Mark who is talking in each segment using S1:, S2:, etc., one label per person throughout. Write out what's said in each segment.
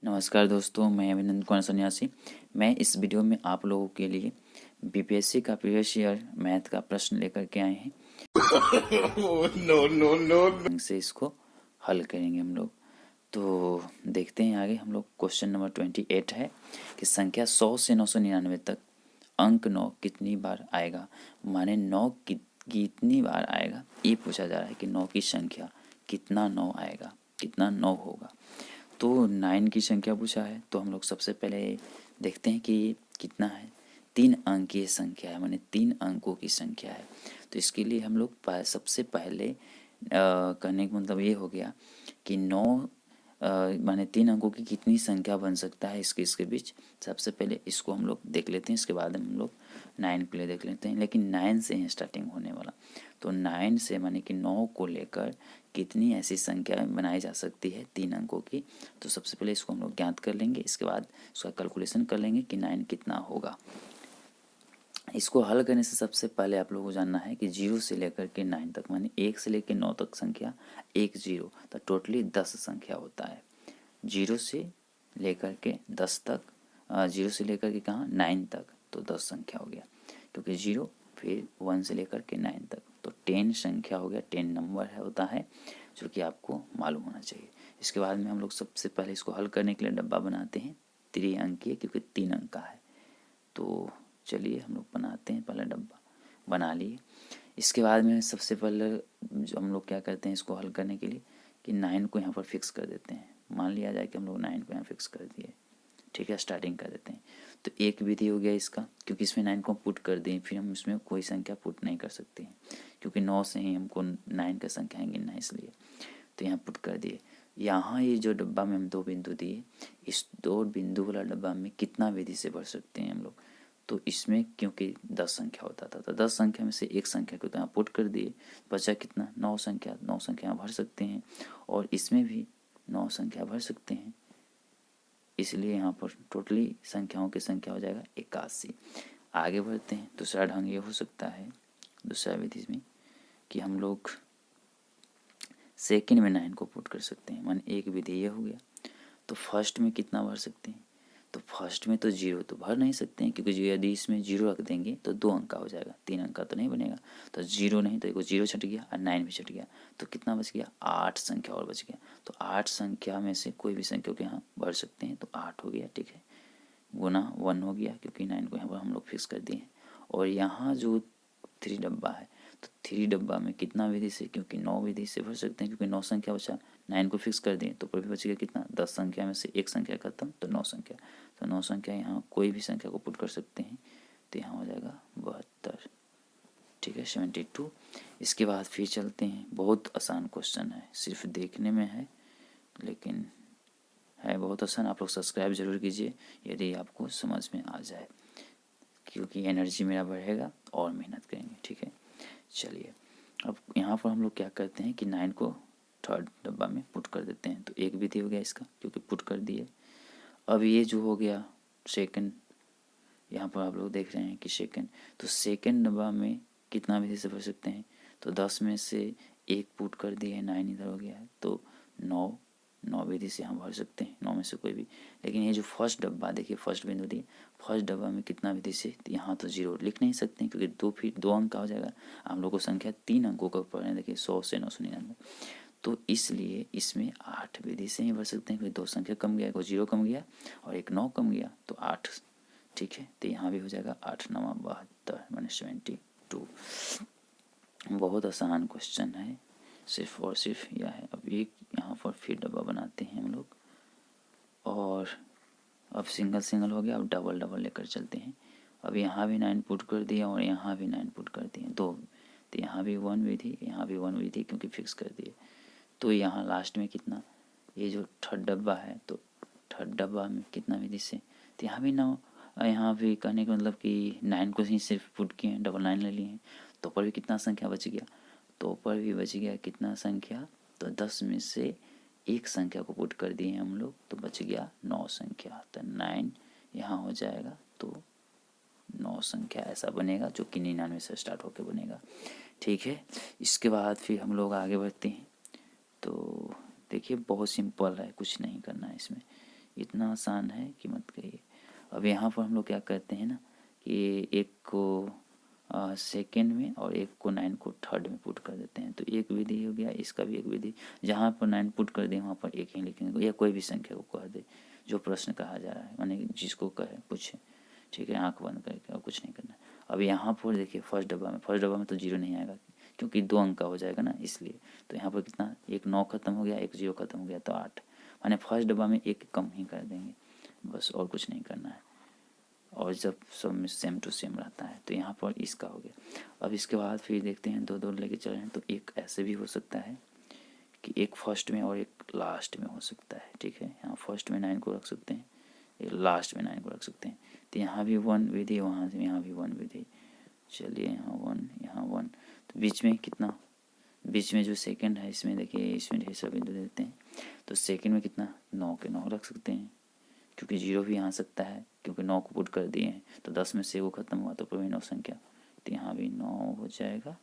S1: नमस्कार दोस्तों, मैं अभिनंदन कुमार सन्यासी। मैं इस वीडियो में आप लोगों के लिए बीपीएससी का प्रीवियस ईयर मैथ का प्रश्न लेकर के आए हैं। नो से इसको हल करेंगे हम लोग। तो देखते हैं आगे। हम लोग क्वेश्चन नंबर 28 है कि संख्या 100 से 999 तक अंक 9 कितनी बार आएगा, माने 9 कितनी बार आएगा, ये पूछा जा रहा है कि 9 की संख्या कितना 9 आएगा, कितना 9 होगा। तो 9 की संख्या पूछा है, तो हम लोग सबसे पहले देखते हैं कि कितना है। 3 अंकीय संख्या है, माने 3 अंकों की संख्या है। तो इसके लिए हम लोग सबसे पहले करने का मतलब ये हो गया कि 9 माने 3 अंकों की कितनी संख्या बन सकता है इसके बीच। सबसे पहले इसको हम लोग देख लेते हैं, इसके बाद हम लोग 9 के लिए देख लेते हैं। लेकिन 9 से ही स्टार्टिंग होने वाला, तो 9 से माने कि 9 को लेकर कितनी ऐसी संख्या बनाई जा सकती है 3 अंकों की। तो सबसे पहले इसको हम लोग ज्ञात कर लेंगे, इसके बाद उसका कैलकुलेशन कर लेंगे कि 9 कितना होगा। इसको हल करने से सबसे पहले आप लोगों को जानना है कि 0 से लेकर के 9 तक, माने 1 से लेकर 9 तक संख्या 1 0, तो टोटली 10 संख्या होता है। 0 से लेकर के 10 तक, 0 से लेकर के कहाँ 9 तक, तो 10 संख्या हो गया, क्योंकि 0 फिर 1 से लेकर के 9 तक, तो 10 संख्या हो गया। 10 नंबर है होता है, जो कि आपको मालूम होना चाहिए। इसके बाद में हम लोग सबसे पहले इसको हल करने के लिए डब्बा बनाते हैं त्रिअंकीय, क्योंकि 3 अंक का है। तो चलिए हम लोग बनाते हैं, पहला डब्बा बना लिए। इसके बाद में सबसे पहले जो हम लोग क्या करते हैं इसको हल करने के लिए कि 9 को यहाँ पर फिक्स कर देते हैं। मान लिया जाए कि हम लोग 9 को यहाँ फिक्स कर दिए, ठीक है, स्टार्टिंग कर देते हैं। तो एक विधि हो गया इसका, क्योंकि इसमें 9 को पुट कर दें, फिर हम इसमें कोई संख्या पुट नहीं कर सकते हैं, क्योंकि 9 से ही हमको 9 का संख्या गिनना है, इसलिए तो यहाँ पुट कर दिए। यहाँ ये जो डब्बा में हम 2 बिंदु दिए, इस 2 बिंदु वाला डब्बा में कितना विधि से भर सकते हैं हम लोग। तो इसमें क्योंकि 10 संख्या होता था, तो 10 संख्या में से एक संख्या को तो यहाँ पुट कर दिए, बचा कितना 9 संख्या। 9 संख्या भर सकते हैं, और इसमें भी 9 संख्या भर सकते हैं, इसलिए यहाँ पर टोटली संख्याओं की संख्या हो जाएगा 81। आगे बढ़ते हैं। दूसरा ढंग ये हो सकता है, दूसरा विधि में, कि हम लोग सेकंड में 9 को पुट कर सकते हैं। मान एक विधि ये हो गया। तो फर्स्ट में कितना भर सकते हैं, तो फर्स्ट में तो 0 तो भर नहीं सकते हैं, क्योंकि जो यदि इसमें 0 रख देंगे तो 2 अंक का हो जाएगा, 3 अंक का तो नहीं बनेगा। तो 0 नहीं, तो 0 छट गया और 9 भी छट गया, तो कितना बच गया 8 संख्या और बच गया। तो 8 संख्या में से कोई भी संख्या को यहाँ भर सकते हैं, तो 8 हो गया, ठीक है, गुना 1 हो गया, क्योंकि 9 को यहाँ पर हम लोग फिक्स कर दिए। और यहाँ जो 3 डब्बा है, तो 3 डब्बा में कितना विधि से, क्योंकि 9 विधि से भर सकते हैं, क्योंकि 9 संख्या बचा, 9 को फिक्स कर दिए, तो पर भी बच गया कितना 10 संख्या में से एक संख्या खत्म, तो 9 संख्या। तो 9 संख्या यहाँ कोई भी संख्या को पुट कर सकते हैं, तो यहाँ हो जाएगा 72, ठीक है, 72। इसके बाद फिर चलते हैं। बहुत आसान क्वेश्चन है, सिर्फ देखने में है, लेकिन है बहुत आसान। आप लोग सब्सक्राइब जरूर कीजिए यदि आपको समझ में आ जाए, क्योंकि एनर्जी मेरा बढ़ेगा और मेहनत करेंगे, ठीक है। चलिए, अब यहाँ पर हम लोग क्या करते हैं कि 9 को थर्ड डब्बा में पुट कर देते हैं। तो एक विधि हो गया इसका, क्योंकि पुट कर दिए। अब ये जो हो गया सेकंड, यहाँ पर आप लोग देख रहे हैं कि सेकंड, तो सेकंड डब्बा में कितना विधि से भर सकते हैं, तो 10 में से एक पुट कर दिए, 9 इधर हो गया है, तो 9 विधि से हम भर सकते हैं, 9 में से कोई भी। लेकिन ये जो फर्स्ट डब्बा देखिए, फर्स्ट बिंदु दिए, फर्स्ट डब्बा में कितना विधि से, तो यहाँ तो 0 लिख नहीं सकते हैं, क्योंकि 2 फिर 2 अंक का हो जाएगा। हम लोग को संख्या 3 अंकों का पढ़ रहे हैं, देखिए 100 से 999, तो इसलिए इसमें 8 विधि से ही भर सकते हैं, क्योंकि 2 संख्या कम गया, 0 कम गया और एक 9 कम गया, तो 8, ठीक है। तो यहाँ भी हो जाएगा 8 9 72 माने 72। बहुत आसान क्वेश्चन है, सिर्फ और सिर्फ यह है। अब एक यहाँ पर फिर डब्बा बनाते हैं हम लोग, और अब सिंगल सिंगल हो गया, अब डबल डबल लेकर चलते हैं। अब यहाँ भी 9 पुट कर दिया और यहाँ भी 9 पुट कर दिए, 2, तो यहाँ भी 1 विधि, यहाँ भी 1 विधि, क्योंकि फिक्स कर दिए। तो यहाँ लास्ट में कितना, ये जो थर्ड डब्बा है, तो थर्ड डब्बा में कितना विधि से, तो यहाँ भी 9, यहाँ भी कहने का मतलब कि 9 को ही सिर्फ पुट किए हैं, 9 ले लिए हैं, तो ऊपर भी कितना संख्या बच गया, तो ऊपर भी बच गया कितना संख्या, तो 10 में से एक संख्या को पुट कर दिए हम लोग, तो बच गया 9 संख्या। तो 9 यहाँ हो जाएगा, तो 9 संख्या ऐसा बनेगा, जो कि 99 से स्टार्ट होकर बनेगा, ठीक है। इसके बाद फिर हम लोग आगे बढ़ते हैं। तो देखिए बहुत सिंपल है, कुछ नहीं करना है इसमें। इतना आसान है कि मत कहिए। अब यहाँ पर हम लोग क्या करते हैं ना कि एक को सेकेंड में और एक को 9 को थर्ड में पुट कर देते हैं। तो एक विधि हो गया, इसका भी एक विधि। जहाँ पर 9 पुट कर दें वहाँ पर एक ही लिखेंगे, या कोई भी संख्या को कह दे जो प्रश्न कहा जा रहा है, माने जिसको कहे पूछे, ठीक है, आंख बंद करके, और कुछ नहीं करना। अब यहाँ पर देखिए फर्स्ट डब्बा में तो 0 नहीं आएगा क्योंकि 2 अंक का हो जाएगा ना, इसलिए। तो यहाँ पर कितना, एक 9 खत्म हो गया, एक 0 खत्म हो गया, तो 8, माने फर्स्ट डब्बा में एक कम ही कर देंगे बस, और कुछ नहीं करना है। और जब सब में सेम टू सेम रहता है तो यहाँ पर इसका हो गया। अब इसके बाद फिर देखते हैं 2 2 लेके चल रहे हैं, तो एक ऐसे भी हो सकता है कि एक फर्स्ट में और एक लास्ट में हो सकता है, ठीक है। यहाँ फर्स्ट में 9 को रख सकते हैं, एक लास्ट में 9 को रख सकते हैं। तो यहाँ भी 1 विधि, वहाँ से यहाँ भी 1 विधि। चलिए यहाँ 1, यहाँ 1, तो बीच में कितना, बीच में जो सेकंड है इसमें देखिए, इसमें ढेर सारे बिंदु देते हैं। तो सेकंड में कितना, 9 के 9 रख सकते हैं, क्योंकि 0 भी आ सकता है, क्योंकि 9 को पुट कर दिए हैं। तो 10 में से वो खत्म हुआ तो पूरी 9 संख्या, तो यहाँ भी 9 हो जाएगा।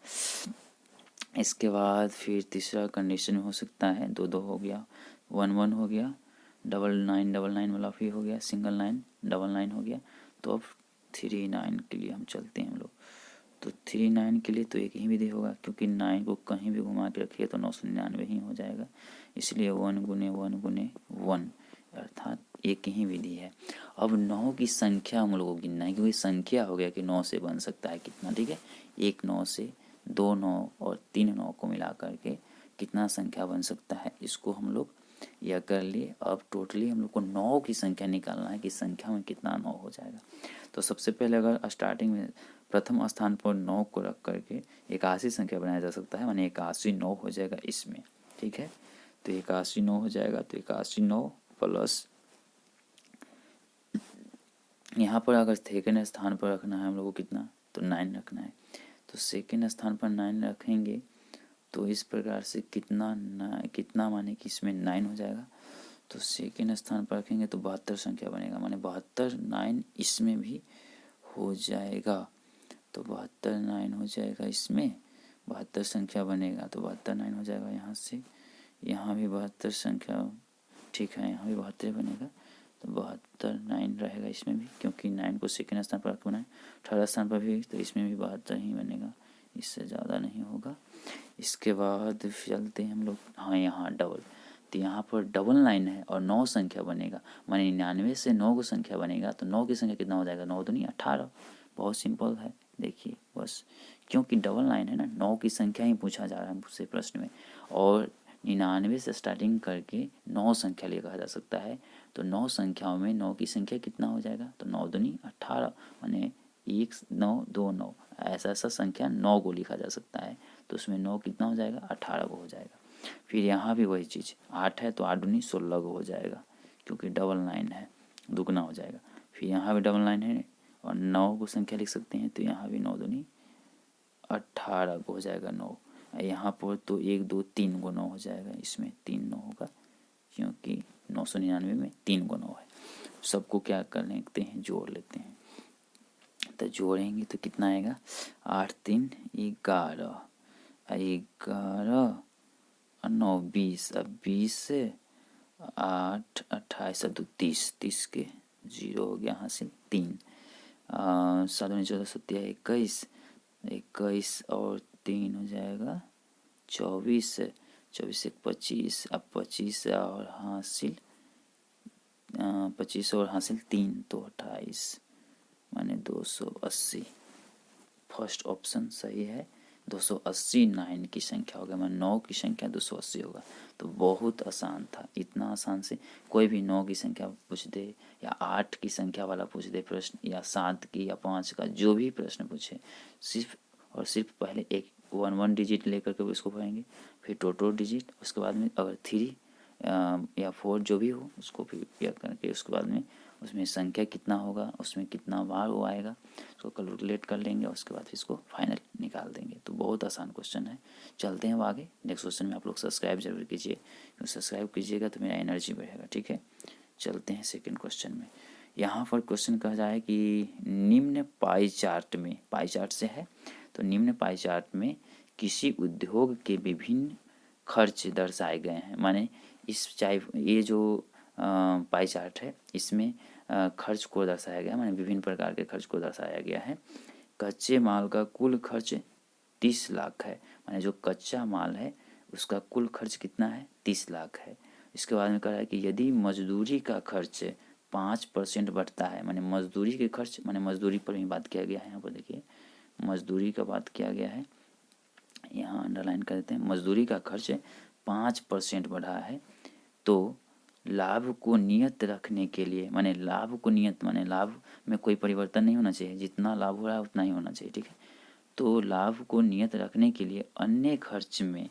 S1: इसके बाद फिर तीसरा कंडीशन हो सकता है, 2 2 हो गया, 1 1 हो गया, 9 वाला फिर हो गया, सिंगल 9 9 हो गया। तो अब 3 9 के लिए हम चलते हैं हम लोग। तो 3 9 के लिए तो एक ही विधि होगा, क्योंकि 9 को कहीं भी घुमा के रखिए तो 999 ही हो जाएगा, इसलिए 1 गुने 1 गुने 1, अर्थात एक ही विधि है। अब 9 की संख्या हम लोगों को गिनना है, क्योंकि संख्या हो गया कि 9 से बन सकता है कितना, ठीक है। एक 9 से 2 9 और 3 9 को मिला करके कितना संख्या बन सकता है, इसको हम लोग यह कर लिए। अब टोटली हम लोग को 9 की संख्या निकालना है कि संख्या में कितना 9 हो जाएगा। तो सबसे पहले अगर स्टार्टिंग में प्रथम स्थान पर 9 को रख करके 81 संख्या बनाया जा सकता है, माने 81 9 हो जाएगा इसमें, ठीक है। तो 81 9 हो जाएगा, तो 81 9 प्लस यहाँ पर अगर सेकेंड स्थान पर रखना है हम लोग को कितना, तो 9 रखना है। तो सेकेंड स्थान पर 9 रखेंगे तो इस प्रकार से कितना माने कि इसमें 9 हो जाएगा। तो सेकेंड स्थान पर रखेंगे तो 72 संख्या बनेगा, माने 72 9 इसमें भी हो जाएगा। तो 72 9 हो जाएगा, इसमें 72 संख्या बनेगा, तो 72 9 हो जाएगा। यहाँ से यहाँ भी 72 संख्या, ठीक है, यहाँ भी 72 बनेगा। तो 72 9 रहेगा इसमें भी, क्योंकि 9 को सेकेंड स्थान पर रखना है। थर्ड स्थान पर भी, तो इसमें भी 72 ही बनेगा, इससे ज़्यादा नहीं होगा। इसके बाद चलते हैं हम लोग, हाँ यहाँ डबल, तो यहाँ पर डबल 9 है और 9 संख्या बनेगा, माने 99 से 9 को संख्या बनेगा, तो 9 की संख्या कितना हो जाएगा, 9 दूनी 18। बहुत सिंपल है, देखिए बस, क्योंकि डबल 9 है ना, 9 की संख्या ही पूछा जा रहा है मुझसे प्रश्न में, और 99 से स्टार्टिंग करके 9 संख्या लिखा जा सकता है। तो 9 संख्याओं में 9 की संख्या कितना हो जाएगा, तो 9 दूनी 18, माने 1 9 2 9, ऐसा संख्या 9 को लिखा जा सकता है। तो उसमें 9 कितना हो जाएगा, 18 को हो जाएगा। फिर यहाँ भी वही चीज़, 8 है तो 8 दूनी 16 को हो जाएगा, क्योंकि डबल 9 है, दुगना हो जाएगा। फिर यहाँ भी डबल 9 है और 9 को संख्या लिख सकते हैं, तो यहाँ भी 9 दूनी 18 को हो जाएगा 9। यहाँ पर तो 1 2 3 को 9 हो जाएगा, इसमें 3 9 होगा, क्योंकि 999 में 3 को 9 है। सबको क्या कर लेते हैं, जोड़ लेते हैं। तो जोड़ेंगे तो कितना आएगा, 8 3 11, 11 और 9 20, अब 20 से 8 28 और 2 30, 30 के 0 हो गया, यहाँ से 3, 7 14 17 21, 21 और 3 हो जाएगा 24, 24 1 25, अब 25 और हासिल 25 और हासिल 3, तो 28, माने 280। फर्स्ट ऑप्शन सही है, 280 9 की संख्या होगा, माने 9 की संख्या 280 होगा। तो बहुत आसान था, इतना आसान से कोई भी 9 की संख्या पूछ दे, या 8 की संख्या वाला पूछ दे प्रश्न, या 7 की या 5 का, जो भी प्रश्न पूछे, सिर्फ और सिर्फ पहले एक 1 डिजिट लेकर के उसको पढ़ेंगे, फिर टोटल डिजिट, उसके बाद में अगर 3 या 4 जो भी हो उसको फिर या करके, उसके बाद में उसमें संख्या कितना होगा, उसमें कितना बार वो आएगा, उसको कैलकुलेट कर लेंगे, और उसके बाद फिर इसको फाइनल निकाल देंगे। तो बहुत आसान क्वेश्चन है। चलते हैं अब आगे नेक्स्ट क्वेश्चन में। आप लोग सब्सक्राइब जरूर कीजिए, क्योंकि सब्सक्राइब कीजिएगा तो मेरा एनर्जी बढ़ेगा, ठीक है। चलते हैं सेकेंड क्वेश्चन में। यहाँ पर क्वेश्चन कहा जाए कि निम्न पाई चार्ट में, पाई चार्ट से है, तो निम्न पाई चार्ट में किसी उद्योग के विभिन्न खर्च दर्शाए गए हैं, माने इस चाहे ये जो पाई चार्ट है, इसमें खर्च को दर्शाया गया, माने विभिन्न प्रकार के खर्च को दर्शाया गया है। कच्चे माल का कुल खर्च 30 लाख है, माने जो कच्चा माल है उसका कुल खर्च कितना है, 30 लाख है। इसके बाद में कह रहा है कि यदि मजदूरी का खर्च 5% बढ़ता है, माने मजदूरी के खर्च, माने मजदूरी पर ही बात किया गया है। यहाँ पर देखिए मजदूरी का बात किया गया है, यहाँ अंडरलाइन कर देते हैं। मजदूरी का खर्च 5% बढ़ा है तो लाभ को नियत रखने के लिए, माने लाभ को नियत, माने लाभ में कोई परिवर्तन नहीं होना चाहिए, जितना लाभ हो रहा है उतना ही होना चाहिए, ठीक है। तो लाभ को नियत रखने के लिए अन्य खर्च में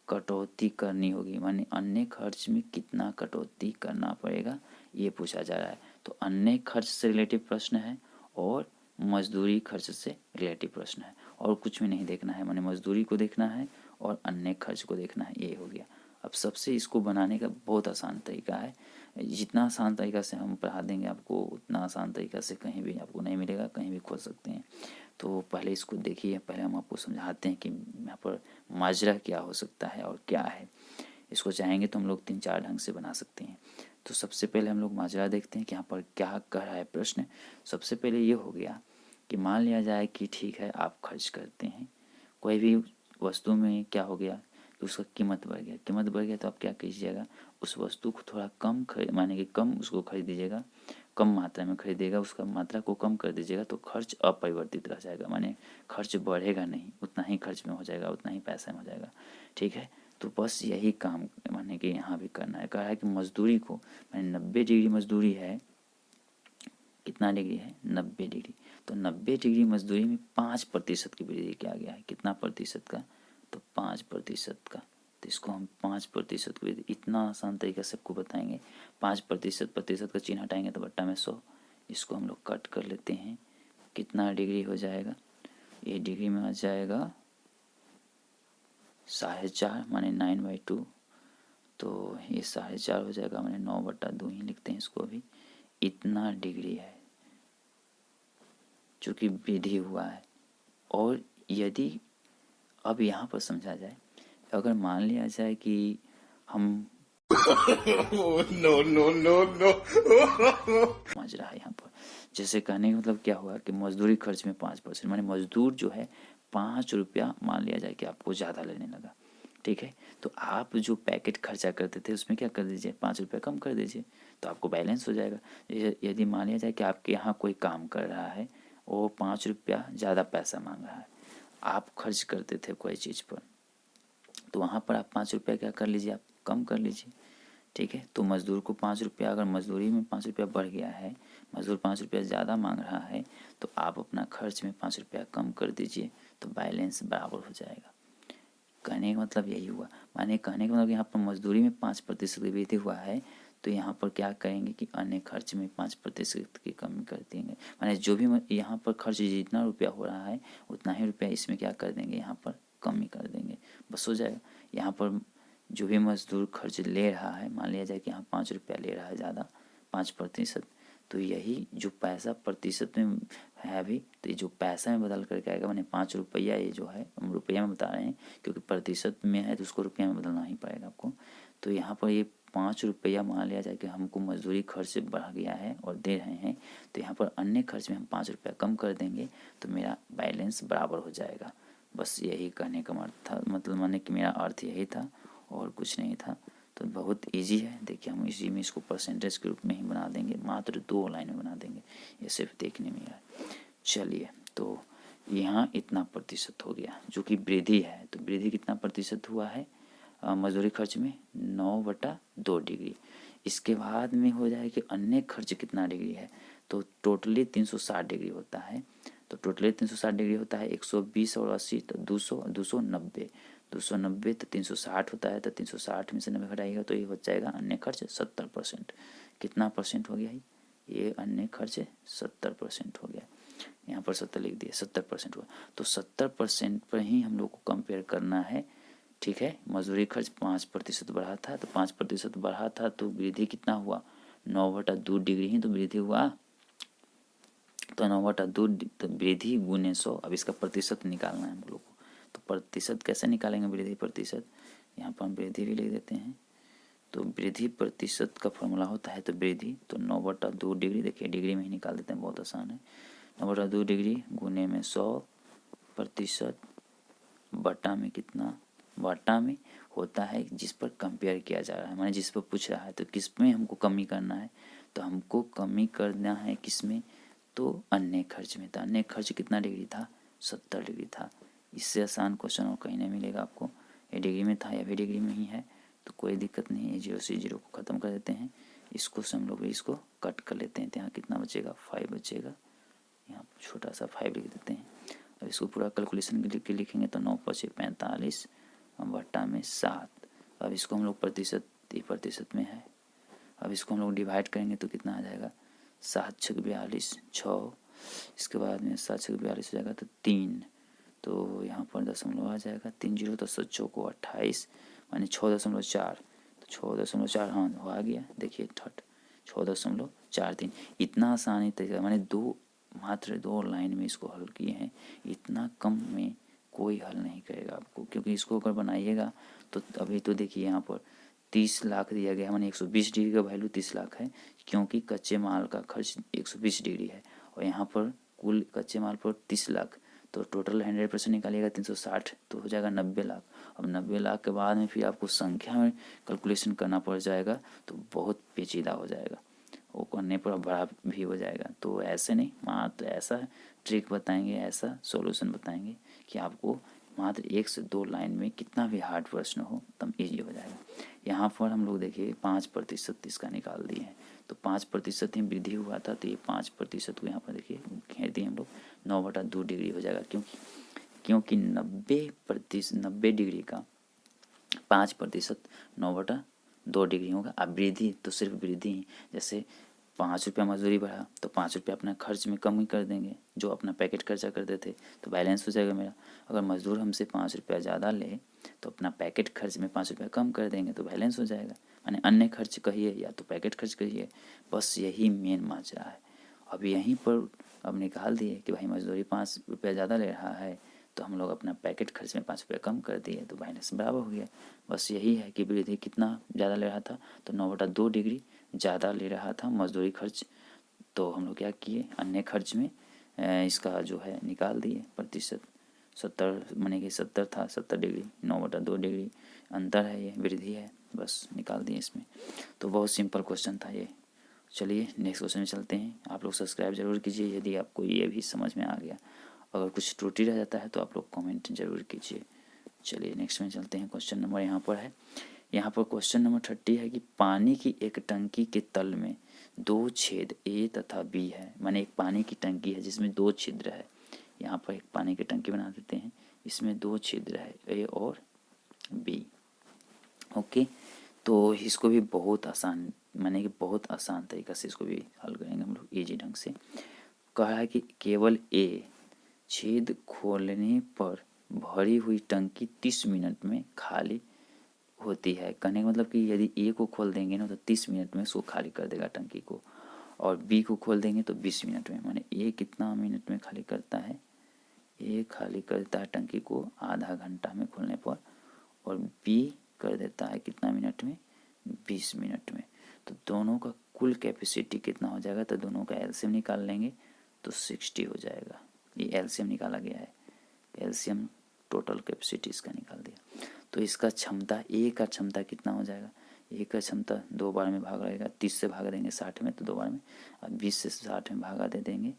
S1: कटौती करनी होगी, माने अन्य खर्च में कितना कटौती करना पड़ेगा ये पूछा जा रहा है। तो अन्य खर्च से रिलेटिव प्रश्न है और मजदूरी खर्च से रिलेटिव प्रश्न है, और कुछ भी नहीं देखना है, माने मजदूरी को देखना है और अन्य खर्च को देखना है, ये हो गया। अब सबसे इसको बनाने का बहुत आसान तरीका है, जितना आसान तरीका से हम पढ़ा देंगे आपको उतना आसान तरीका से कहीं भी आपको नहीं मिलेगा, कहीं भी खोज सकते हैं। तो पहले इसको देखिए, पहले हम आपको समझाते हैं कि यहाँ पर माजरा क्या हो सकता है और क्या है। इसको चाहेंगे तो हम लोग 3-4 ढंग से बना सकते हैं। तो सबसे पहले हम लोग माजरा देखते हैं कि यहाँ पर क्या कह रहा है प्रश्न। सबसे पहले ये हो गया कि मान लिया जाए कि ठीक है आप खर्च करते हैं कोई भी वस्तु में, क्या हो गया कि उसका कीमत बढ़ गया, कीमत बढ़ गया तो आप क्या कीजिएगा, उस वस्तु को थोड़ा कम माने कि कम उसको खरीद दीजिएगा, कम मात्रा में खरीदेगा, उसका मात्रा को कम कर दीजिएगा तो खर्च अपरिवर्तित रह जाएगा, माने खर्च बढ़ेगा नहीं, उतना ही खर्च में हो जाएगा, उतना ही पैसे में हो जाएगा, ठीक है। तो बस यही काम माने कि यहाँ भी करना है। कहा है कि मजदूरी को, माने 90 डिग्री मजदूरी है, कितना डिग्री है, 90 डिग्री, तो 90 डिग्री मजदूरी में 5% की वृद्धि किया गया है। कितना प्रतिशत का, तो 5% का। तो इसको हम 5% की वृद्धि, इतना आसान तरीके से आपको बताएंगे। 5% प्रतिशत का चिन्ह हटाएंगे तो बट्टा में 100, इसको हम लोग कट कर लेते हैं, कितना डिग्री हो जाएगा, ये डिग्री में आ जाएगा 4.5, माने 9/2, तो ये 4.5 हो जाएगा, माने 9/2 ही लिखते हैं इसको अभी। इतना डिग्री है चूँकि वृद्धि हुआ है। और यदि अब यहाँ पर समझा जाए, अगर मान लिया जाए कि हम नो नो नो नो समझ रहा है यहाँ पर, जैसे कहने का मतलब क्या हुआ कि मजदूरी खर्च में 5%, माने मजदूर जो है 5 रुपया मान लिया जाए कि आपको ज़्यादा लेने लगा, ठीक है। तो आप जो पैकेट खर्चा करते थे उसमें क्या कर दीजिए, 5 रुपया कम कर दीजिए, तो आपको बैलेंस हो जाएगा। यदि मान लिया जाए कि आपके यहाँ कोई काम कर रहा है, वो 5 रुपया ज़्यादा पैसा मांग रहा है, आप खर्च करते थे कोई चीज़ पर, तो वहाँ पर आप 5 रुपया क्या कर लीजिए, आप कम कर लीजिए, ठीक है। तो मज़दूर को 5 रुपया, अगर मजदूरी में 5 रुपया बढ़ गया है, मज़दूर 5 रुपया ज़्यादा मांग रहा है, तो आप अपना खर्च में 5 रुपया कम कर दीजिए, तो बैलेंस बराबर हो जाएगा। कहने का मतलब यही हुआ, माने कहने का मतलब यहाँ पर मजदूरी में 5% की वृद्धि हुआ है, तो यहाँ पर क्या करेंगे कि अन्य खर्च में 5% की कमी कर देंगे, माने जो भी यहाँ पर खर्च जितना रुपया हो रहा है उतना ही रुपया इसमें क्या कर देंगे, यहाँ पर कमी कर देंगे, बस हो जाएगा। यहाँ पर जो भी मजदूर खर्च ले रहा है, मान लिया जाए कि यहाँ 5 रुपया ले रहा है ज़्यादा, 5%, तो यही जो पैसा प्रतिशत में है अभी, तो ये जो पैसा में बदल करके आएगा, माने 5 रुपया, ये जो है हम रुपया में बता रहे हैं क्योंकि प्रतिशत में है तो उसको रुपया में बदलना ही पड़ेगा आपको। तो यहाँ पर ये 5 रुपया मान लिया जाए कि हमको मजदूरी खर्च से बढ़ गया है और दे रहे हैं, तो यहाँ पर अन्य खर्च में हम 5 रुपया कम कर देंगे तो मेरा बैलेंस बराबर हो जाएगा। बस यही कहने का मतलब माने कि मेरा अर्थ यही था और कुछ नहीं था। तो बहुत इजी है, देखिए हम इसी में इसको परसेंटेज के रूप में ही बना देंगे, मात्र 2 लाइन में बना देंगे, ये सिर्फ देखने में है। चलिए, तो यहाँ इतना प्रतिशत हो गया जो कि वृद्धि है, तो वृद्धि कितना प्रतिशत हुआ है मजदूरी खर्च में, 9/2 डिग्री। इसके बाद में हो जाए कि अन्य खर्च कितना डिग्री है, तो टोटली 360 डिग्री होता है, तो टोटली 360 डिग्री होता है, 120 और 80 तो 290, 290 तो 360 होता है, तो 360 में से 90 घटाइएगा तो ये हो जाएगा अन्य खर्च 70%। कितना परसेंट हो गया ये अन्य खर्च 70% हो गया, यहाँ पर 70 लिख दिया, 70% हुआ। तो 70% पर ही हम लोग को कंपेयर करना है, ठीक है। मजदूरी खर्च 5% बढ़ा था, तो 5% बढ़ा था तो वृद्धि कितना हुआ, 9/2 डिग्री ही तो वृद्धि हुआ, तो 9/2 तो वृद्धि गुने 100। अब इसका प्रतिशत निकालना है हम लोग को, तो प्रतिशत कैसे निकालेंगे, वृद्धि प्रतिशत, यहाँ पर हम वृद्धि भी लिख देते हैं, तो वृद्धि प्रतिशत का फॉर्मूला होता है, तो वृद्धि तो 9/2 डिग्री, देखिए डिग्री में ही निकाल देते हैं, बहुत आसान है। 9/2 डिग्री गुने में 100% बटा में कितना, बटा में होता है जिस पर कंपेयर किया जा रहा है, माने जिस पर पूछ रहा है। तो किस में हमको कमी करना है, तो हमको कमी करना है किस में, तो अन्य खर्च में। तो अन्य खर्च कितना डिग्री था, 70 डिग्री था। इससे आसान क्वेश्चन और कहीं नहीं मिलेगा आपको। ये डिग्री में था, या भी डिग्री में ही है, तो कोई दिक्कत नहीं है। 0 से 0 को ख़त्म कर देते हैं, इसको से हम लोग इसको कट कर लेते हैं। तो यहाँ कितना बचेगा, 5 बचेगा। यहाँ छोटा सा 5 लिख देते हैं। अब इसको पूरा कैलकुलेशन के लिखेंगे तो 9×5 = 45 बटा में 7। अब इसको हम लोग प्रतिशत में है। अब इसको हम लोग डिवाइड करेंगे तो कितना आ जाएगा, 7×6 = 6। इसके बाद में 7×6 = 42 हो जाएगा, तो 3। तो यहाँ पर दशमलव आ जाएगा, 3 0 10 चौको 28 माने 6.4। तो 6.4, हाँ वो आ गया, देखिए 6.43। इतना आसानी तरीका, माने मात्र 2 लाइन में इसको हल किए हैं। इतना कम में कोई हल नहीं करेगा आपको, क्योंकि इसको अगर बनाइएगा तो अभी तो देखिए यहाँ पर 30 लाख दिया गया है, माने 120 डिग्री का वैल्यू 30 लाख है, क्योंकि कच्चे माल का खर्च 120 डिग्री है, और यहाँ पर कुल कच्चे माल पर 30 लाख। तो टोटल 100% निकालिएगा 360, तो हो जाएगा 90 लाख। अब 90 लाख के बाद में फिर आपको संख्या में कैलकुलेशन करना पड़ जाएगा, तो बहुत पेचीदा हो जाएगा, वो करने पर बड़ा भी हो जाएगा। तो ऐसे नहीं, मात्र ऐसा ट्रिक बताएंगे, ऐसा सॉल्यूशन बताएंगे कि आपको मात्र 1 से 2 लाइन में कितना भी हार्ड प्रश्न हो तब ईजी हो जाएगा। यहाँ पर हम लोग देखिए 5% इसका निकाल दिए हैं, तो 5% ही वृद्धि हुआ था, तो ये 5% को यहाँ पर देखिए घेर दिए हम लोग, 9/2 डिग्री हो जाएगा, क्योंकि 90 डिग्री का 5% 9/2 डिग्री होगा। अब वृद्धि तो सिर्फ वृद्धि ही, जैसे 5 रुपया मजदूरी बढ़ा तो 5 रुपया अपना खर्च में कम ही कर देंगे, जो अपना पैकेट खर्चा करते थे, तो बैलेंस हो जाएगा मेरा। अगर मजदूर हमसे 5 रुपया ज़्यादा ले तो अपना पैकेट खर्च में 5 रुपया कम कर देंगे, तो बैलेंस हो जाएगा। माने अन्य खर्च कहिए या तो पैकेट खर्च कहिए, बस यही मेन माजरा है। अब यहीं पर अब निकाल दिए कि भाई मजदूरी 5 रुपया ज़्यादा ले रहा है, तो हम लोग अपना पैकेट खर्च में 5 रुपया कम कर दिए, तो बैलेंस बराबर हो गया। बस यही है कि वृद्धि कितना ज़्यादा ले रहा था, तो 9/2 डिग्री ज़्यादा ले रहा था मजदूरी खर्च। तो हम लोग क्या किए, अन्य खर्च में इसका जो है निकाल दिए प्रतिशत। 70 माने कि 70 था, 70 डिग्री, 9/2 डिग्री अंतर है, ये वृद्धि है, बस निकाल दिए इसमें। तो बहुत सिंपल क्वेश्चन था ये। चलिए नेक्स्ट क्वेश्चन में चलते हैं। आप लोग सब्सक्राइब जरूर कीजिए यदि आपको ये भी समझ में आ गया। अगर कुछ त्रुटि रह जाता है तो आप लोग कमेंट जरूर कीजिए। चलिए नेक्स्ट में चलते हैं। क्वेश्चन नंबर यहाँ पर है, यहाँ पर क्वेश्चन नंबर 30 है कि पानी की एक टंकी के तल में 2 छेद ए तथा बी है। माने एक पानी की टंकी है जिसमें 2 छिद्र है। यहाँ पर एक पानी की टंकी बना देते हैं, इसमें 2 छिद्र है, ए और बी। ओके, तो इसको भी बहुत आसान, माने कि बहुत आसान तरीका से इसको भी हल करेंगे हम लोग इजी ढंग से। कहा है कि केवल ए छेद खोलने पर भरी हुई टंकी 30 मिनट में खाली होती है। कहने का मतलब कि यदि ए को खोल देंगे ना तो 30 मिनट में उसको खाली कर देगा टंकी को, और बी को खोल देंगे तो 20 मिनट में। माने ए कितना मिनट में खाली करता है, ए खाली करता है टंकी को आधा घंटा में खोलने पर, और बी कर देता है कितना मिनट में, 20 मिनट में। तो दोनों का कुल कैपेसिटी कितना हो जाएगा, तो दोनों का एलसीएम निकाल लेंगे तो 60 हो जाएगा। ये एलसीएम निकाला गया है, एलसीएम टोटल कैपेसिटी इसका निकाल दिया। तो इसका क्षमता, ए का क्षमता कितना हो जाएगा, ए का क्षमता 2 बार में भाग रहेगा, 30 से भाग देंगे 60 में तो 2 बार में, और 20 से 60 में भागा दे देंगे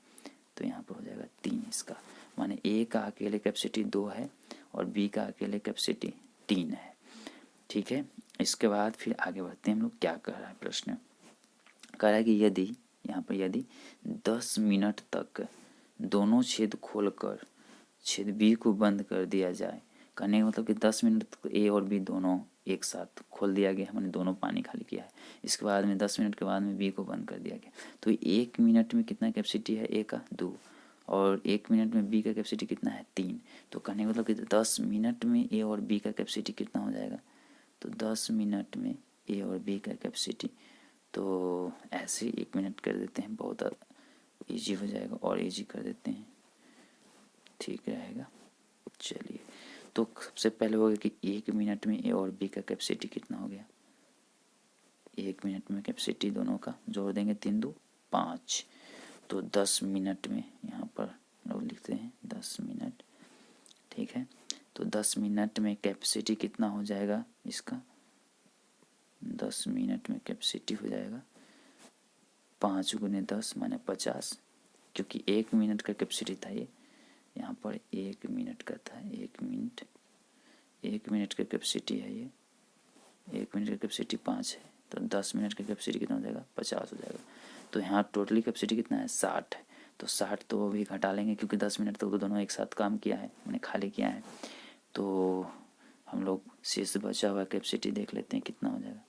S1: तो यहाँ पर हो जाएगा 3 इसका। माने ए का अकेले कैपेसिटी 2 है और बी का अकेले कैपेसिटी 3 है। ठीक है, इसके बाद फिर आगे बढ़ते हैं हम लोग। क्या कह रहा है प्रश्न, कह रहा है कि यदि यहाँ पर यदि 10 मिनट तक दोनों छेद खोलकर छेद बी को बंद कर दिया जाए। कहने का मतलब कि 10 मिनट तक ए और बी दोनों एक साथ खोल दिया गया, हमने दोनों पानी खाली किया है। इसके बाद में 10 मिनट के बाद में बी को बंद कर दिया गया, तो 1 मिनट में कितना कैपेसिटी है ए का, 2, और 1 मिनट में बी का कैपेसिटी कितना है, 3। तो कहने का मतलब कि 10 मिनट में ए और बी का कैपेसिटी कितना हो जाएगा, तो 10 मिनट में ए और बी का कैपेसिटी, तो ऐसे 1 मिनट कर देते हैं, बहुत ईजी हो जाएगा, और ईजी कर देते हैं, ठीक रहेगा। चलिए, तो सबसे पहले हो गया कि 1 मिनट में ए और बी का कैपेसिटी कितना हो गया, 1 मिनट में कैपेसिटी दोनों का जोड़ देंगे, 3 2 5, तो 10 मिनट में यहाँ पर लोग लिखते हैं 10 मिनट, ठीक है। तो 10 मिनट में कैपेसिटी कितना हो जाएगा इसका, 10 मिनट में कैपेसिटी हो जाएगा 5 × 10 माने 50, क्योंकि 1 मिनट का कैपेसिटी था ये, यहाँ पर 1 मिनट का था, 1 मिनट का कैपेसिटी है ये, 1 मिनट का कैपेसिटी 5 है, तो 10 मिनट का कैपेसिटी कितना हो जाएगा, 50 हो जाएगा। तो यहाँ टोटली कैपेसिटी कितना है, 60 है, तो 60 तो वो भी घटा लेंगे क्योंकि 10 मिनट तक तो दोनों एक साथ काम किया है, मैंने खाली किया है। तो हम लोग शेष बचा हुआ कैपेसिटी देख लेते हैं कितना हो जाएगा।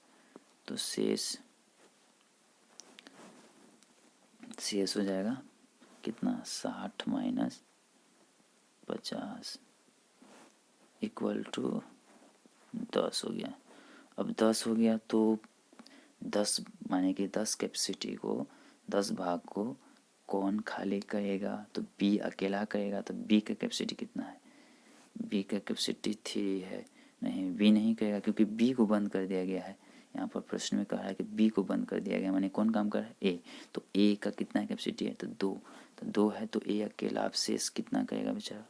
S1: तो शेष हो जाएगा कितना, 60 माइनस 50 इक्वल टू 10 हो गया। अब 10 हो गया तो 10 माने कि 10 कैपेसिटी को 10 भाग को कौन खाली करेगा, तो बी अकेला करेगा। तो बी का कैपेसिटी कितना है, बी का कैपेसिटी 3 है, नहीं बी नहीं करेगा क्योंकि बी को बंद कर दिया गया है। यहाँ पर प्रश्न में कहा है कि बी को बंद कर दिया गया, माने कौन काम कर रहा है, ए। तो ए का कितना कैपेसिटी है, तो 2, तो 2 है, तो ए अकेला अब शेष कितना करेगा बेचारा।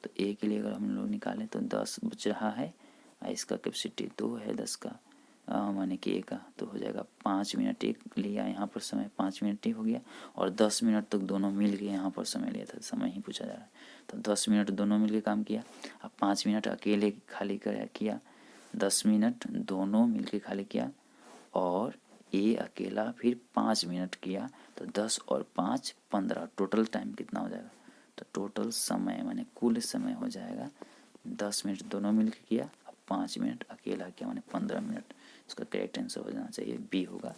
S1: तो ए के लिए अगर हम लोग निकालें तो 10 बच रहा है, इसका कैपेसिटी 2 है 10 का, माने कि ए का, तो हो जाएगा 5 मिनट एक लिया यहाँ पर समय, 5 मिनट ही हो गया, और 10 मिनट तक दोनों मिल के यहाँ पर समय लिया था, समय ही पूछा जा रहा है। तो 10 मिनट दोनों मिल के काम किया, अब 5 मिनट अकेले खाली किया, 10 मिनट दोनों मिल के खाली किया, और ए अकेला फिर 5 मिनट किया, तो 10 और 5 15, टोटल टाइम कितना हो जाएगा, तो टोटल समय माने कुल समय हो जाएगा 10 मिनट दोनों मिल के किया, अब 5 मिनट अकेला किया, माने 15 मिनट। इसका करेक्ट आंसर हो जाना चाहिए, बी होगा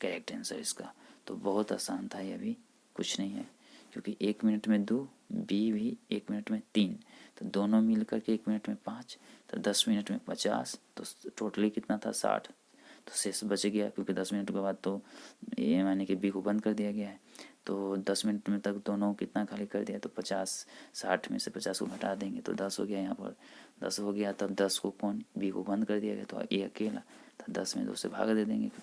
S1: करेक्ट आंसर इसका। तो बहुत आसान था, ये भी कुछ नहीं है, क्योंकि 1 मिनट में 2, बी भी 1 मिनट में 3, तो दोनों मिल करके 1 मिनट में 5, तो 10 मिनट में 50, तो टोटली कितना था 60, तो शेष बच गया क्योंकि 10 मिनट के बाद तो ए माने कि बी को बंद कर दिया गया है। तो 10 मिनट में तक दोनों कितना खाली कर दिया, तो 50, 60 में से 50 को घटा देंगे तो 10 हो गया, यहाँ पर 10 हो गया, तब 10 को कौन, बी को बंद कर दिया गया, तो ए अकेला, तो 10 में 2 से भाग दे देंगे क्योंकि